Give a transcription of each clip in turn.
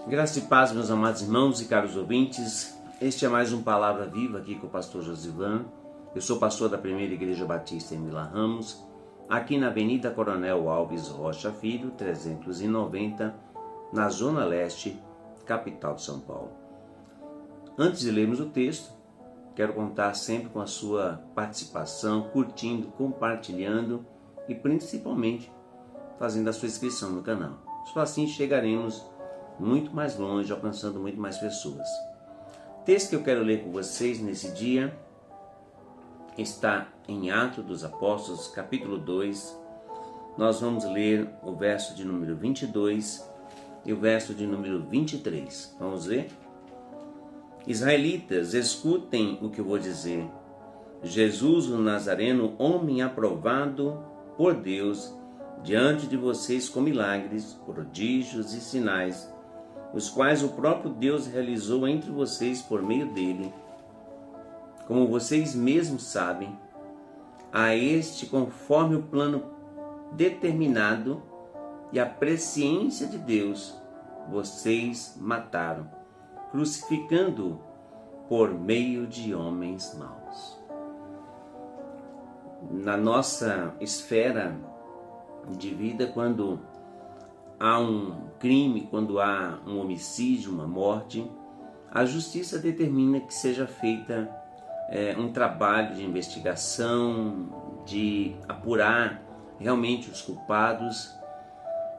Graça e paz, meus amados irmãos e caros ouvintes. Este é mais um Palavra Viva aqui com o pastor Josivan. Eu sou pastor da Primeira Igreja Batista em Vila Ramos, aqui na Avenida Coronel Alves Rocha Filho, 390, na Zona Leste, capital de São Paulo. Antes de lermos o texto, quero contar sempre com a sua participação, curtindo, compartilhando e principalmente fazendo a sua inscrição no canal. Só assim chegaremos muito mais longe, alcançando muito mais pessoas. O texto que eu quero ler com vocês nesse dia está em Atos dos Apóstolos, capítulo 2. Nós vamos ler o verso de número 22 e o verso de número 23. Vamos ver? Israelitas, escutem o que eu vou dizer. Jesus, o Nazareno, homem aprovado por Deus, diante de vocês com milagres, prodígios e sinais, os quais o próprio Deus realizou entre vocês por meio dele. Como vocês mesmos sabem, a este, conforme o plano determinado e a presciência de Deus, vocês mataram, crucificando-o por meio de homens maus. Na nossa esfera de vida, quando há um crime, quando há um homicídio, uma morte, a justiça determina que seja feita um trabalho de investigação, de apurar realmente os culpados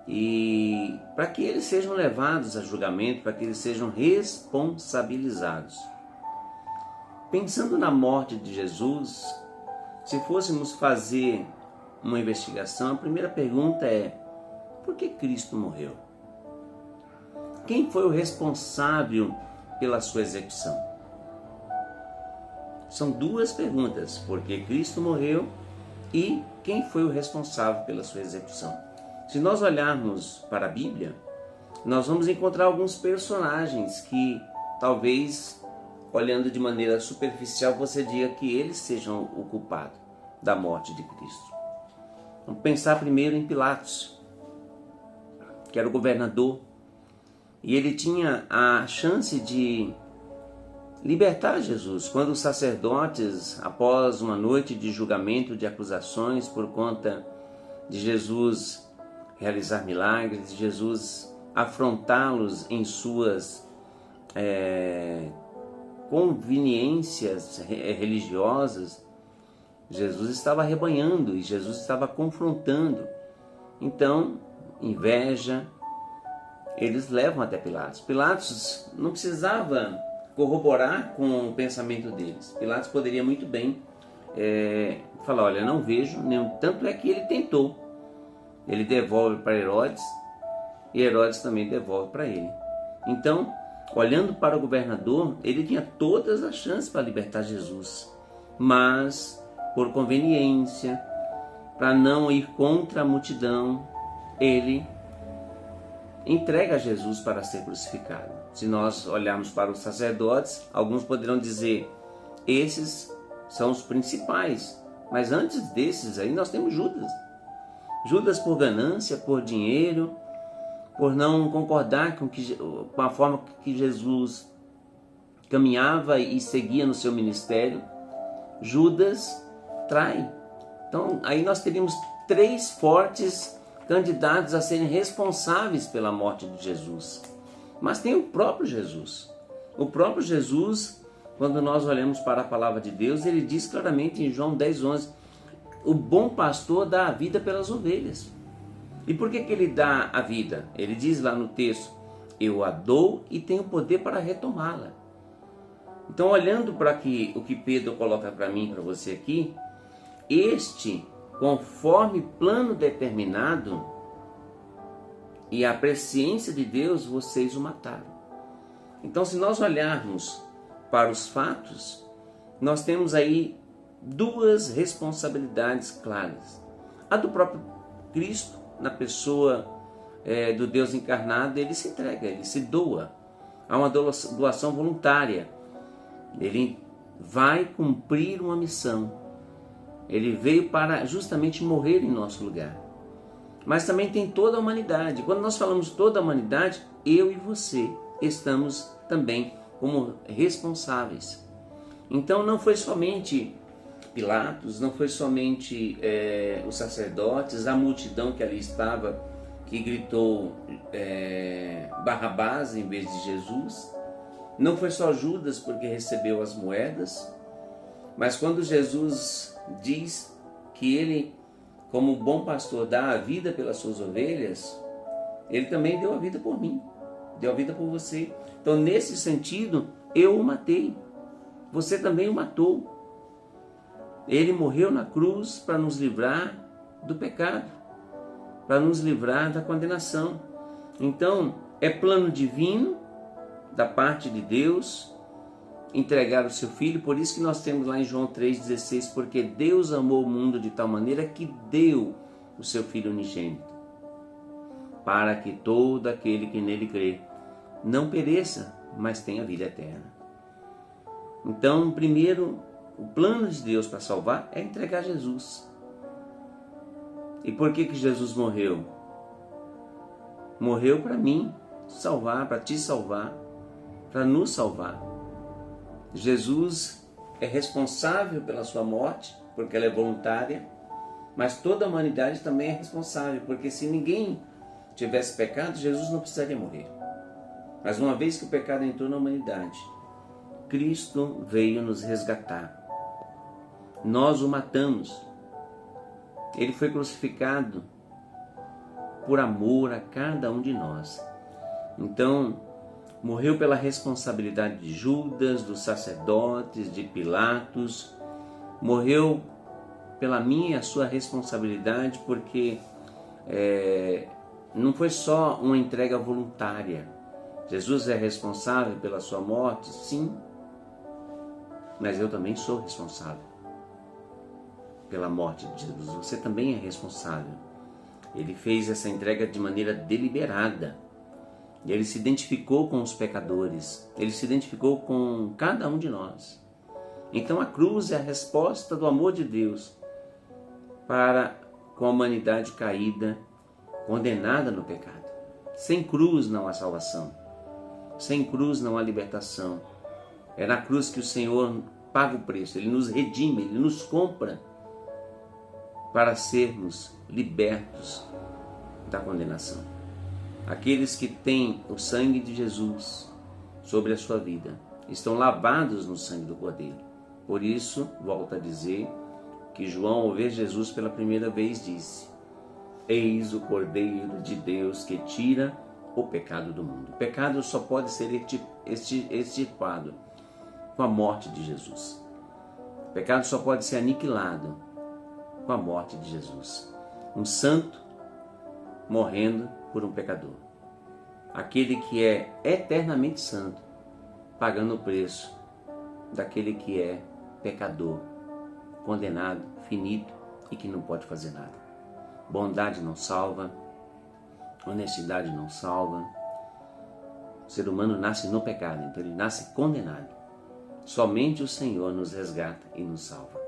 e para que eles sejam levados a julgamento, para que eles sejam responsabilizados. Pensando na morte de Jesus, se fôssemos fazer uma investigação, a primeira pergunta é: por que Cristo morreu? Quem foi o responsável pela sua execução? São duas perguntas: por que Cristo morreu e quem foi o responsável pela sua execução? Se nós olharmos para a Bíblia, nós vamos encontrar alguns personagens que talvez, olhando de maneira superficial, você diga que eles sejam o culpado da morte de Cristo. Vamos pensar primeiro em Pilatos, que era o governador, e ele tinha a chance de libertar Jesus. Quando os sacerdotes, após uma noite de julgamento, de acusações por conta de Jesus realizar milagres, de Jesus afrontá-los em suas conveniências religiosas, Jesus estava arrebanhando e Jesus estava confrontando. Então, inveja, eles levam até Pilatos. Pilatos não precisava corroborar com o pensamento deles. Pilatos poderia muito bem falar: olha, não vejo nenhum. Tanto é que ele tentou. Ele devolve para Herodes e Herodes também devolve para ele. Então, olhando para o governador, ele tinha todas as chances para libertar Jesus, mas por conveniência, para não ir contra a multidão, ele entrega Jesus para ser crucificado. Se nós olharmos para os sacerdotes, alguns poderão dizer: esses são os principais, mas antes desses aí nós temos Judas. Judas por ganância, por dinheiro, por não concordar com a forma que Jesus caminhava e seguia no seu ministério. Judas trai. Então aí nós teríamos três fortes candidatos a serem responsáveis pela morte de Jesus. Mas tem o próprio Jesus. O próprio Jesus, quando nós olhamos para a palavra de Deus, ele diz claramente em João 10:11, o bom pastor dá a vida pelas ovelhas. E por que ele dá a vida? Ele diz lá no texto: eu a dou e tenho poder para retomá-la. Então, olhando para o que Pedro coloca para mim, para você aqui, este, conforme plano determinado e a presciência de Deus, vocês o mataram. Então, se nós olharmos para os fatos, nós temos aí duas responsabilidades claras. A do próprio Cristo, na pessoa do Deus encarnado, ele se entrega, ele se doa. Há uma doação voluntária. Ele vai cumprir uma missão. Ele veio para justamente morrer em nosso lugar. mas também tem toda a humanidade. Quando nós falamos toda a humanidade, eu e você estamos também como responsáveis. Então não foi somente Pilatos, não foi somente os sacerdotes, a multidão que ali estava, que gritou Barrabás em vez de Jesus. Não foi só Judas porque recebeu as moedas, mas quando Jesus diz que ele, como bom pastor, dá a vida pelas suas ovelhas, ele também deu a vida por mim, deu a vida por você. Então, nesse sentido, eu o matei, você também o matou. Ele morreu na cruz para nos livrar do pecado, para nos livrar da condenação. Então, é plano divino da parte de Deus entregar o seu Filho. Por isso que nós temos lá em João 3,16, porque Deus amou o mundo de tal maneira que deu o seu Filho unigênito, para que todo aquele que nele crê não pereça, mas tenha vida eterna. Então, primeiro, o plano de Deus para salvar é entregar Jesus. E por que Jesus morreu? Morreu para mim salvar, para te salvar, para nos salvar. Jesus é responsável pela sua morte, porque ela é voluntária, mas toda a humanidade também é responsável, porque se ninguém tivesse pecado, Jesus não precisaria morrer. Mas uma vez que o pecado entrou na humanidade, Cristo veio nos resgatar. Nós o matamos. Ele foi crucificado por amor a cada um de nós. Então, morreu pela responsabilidade de Judas, dos sacerdotes, de Pilatos. Morreu pela minha e a sua responsabilidade, porque não foi só uma entrega voluntária. Jesus é responsável pela sua morte? Sim. Mas eu também sou responsável pela morte de Jesus. Você também é responsável. Ele fez essa entrega de maneira deliberada. Ele se identificou com os pecadores. Ele se identificou com cada um de nós. Então a cruz é a resposta do amor de Deus para com a humanidade caída, condenada no pecado. Sem cruz não há salvação. Sem cruz não há libertação. É na cruz que o Senhor paga o preço. Ele nos redime, Ele nos compra para sermos libertos da condenação. Aqueles que têm o sangue de Jesus sobre a sua vida estão lavados no sangue do Cordeiro. Por isso, volto a dizer que João, ao ver Jesus pela primeira vez, disse: Eis o Cordeiro de Deus que tira o pecado do mundo. O pecado só pode ser extirpado com a morte de Jesus. O pecado só pode ser aniquilado com a morte de Jesus. Um santo morrendo por um pecador. Aquele que é eternamente santo, pagando o preço daquele que é pecador, condenado, finito e que não pode fazer nada. Bondade não salva, honestidade não salva. O ser humano nasce no pecado, então ele nasce condenado. Somente o Senhor nos resgata e nos salva.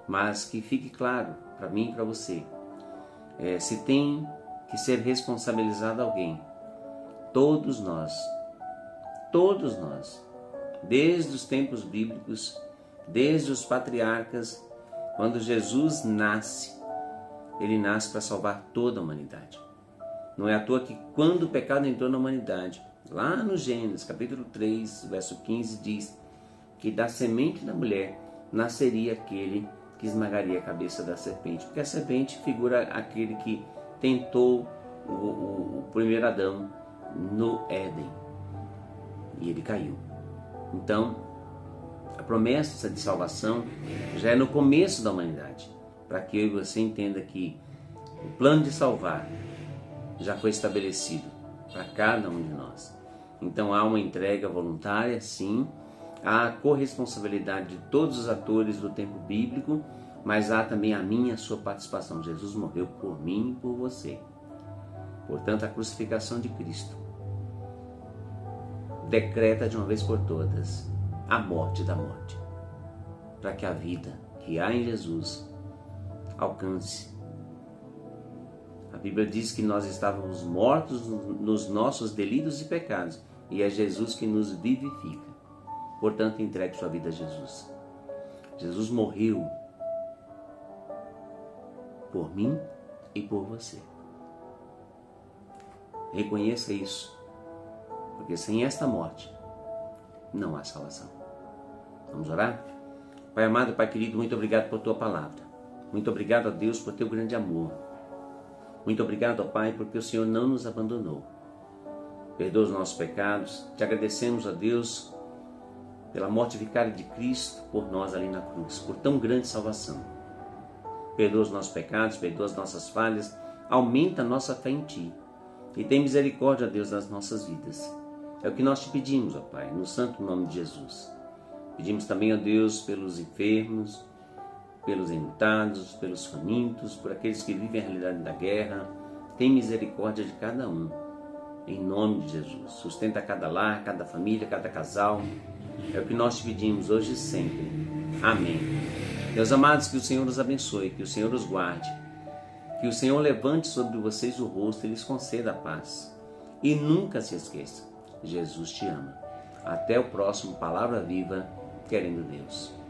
Mas que fique claro para mim e para você, se tem que ser responsabilizado alguém, todos nós, desde os tempos bíblicos, desde os patriarcas, quando Jesus nasce, ele nasce para salvar toda a humanidade. Não é à toa que quando o pecado entrou na humanidade, lá no Gênesis, capítulo 3, verso 15, diz que da semente da mulher nasceria aquele que esmagaria a cabeça da serpente. Porque a serpente figura aquele que tentou o primeiro Adão no Éden. E ele caiu. Então, a promessa de salvação já é no começo da humanidade. Para que eu e você entenda que o plano de salvar já foi estabelecido para cada um de nós. Então há uma entrega voluntária, sim. Há a corresponsabilidade de todos os atores do tempo bíblico, mas há também a minha e a sua participação. Jesus morreu por mim e por você. Portanto, a crucificação de Cristo decreta de uma vez por todas a morte da morte, para que a vida que há em Jesus alcance a Bíblia diz que nós estávamos mortos nos nossos delitos e pecados, e é Jesus que nos vivifica. Portanto, entregue sua vida a Jesus. Jesus morreu por mim e por você. Reconheça isso, porque sem esta morte não há salvação. Vamos orar? Pai amado, Pai querido, muito obrigado por tua palavra. Muito obrigado a Deus por teu grande amor. Muito obrigado, ó Pai, porque o Senhor não nos abandonou. Perdoa os nossos pecados. Te agradecemos, ó Deus, pela morte vicária de Cristo por nós ali na cruz, por tão grande salvação. Perdoa os nossos pecados, perdoa as nossas falhas, aumenta a nossa fé em Ti. E tem misericórdia, ó Deus, das nossas vidas. É o que nós te pedimos, ó Pai, no santo nome de Jesus. Pedimos também, ó Deus, pelos enfermos, pelos enlutados, pelos famintos, por aqueles que vivem a realidade da guerra. Tem misericórdia de cada um, em nome de Jesus. Sustenta cada lar, cada família, cada casal. É o que nós te pedimos hoje e sempre. Amém. Meus amados, que o Senhor os abençoe, que o Senhor os guarde, que o Senhor levante sobre vocês o rosto e lhes conceda a paz. E nunca se esqueça, Jesus te ama. Até o próximo Palavra Viva, querendo Deus.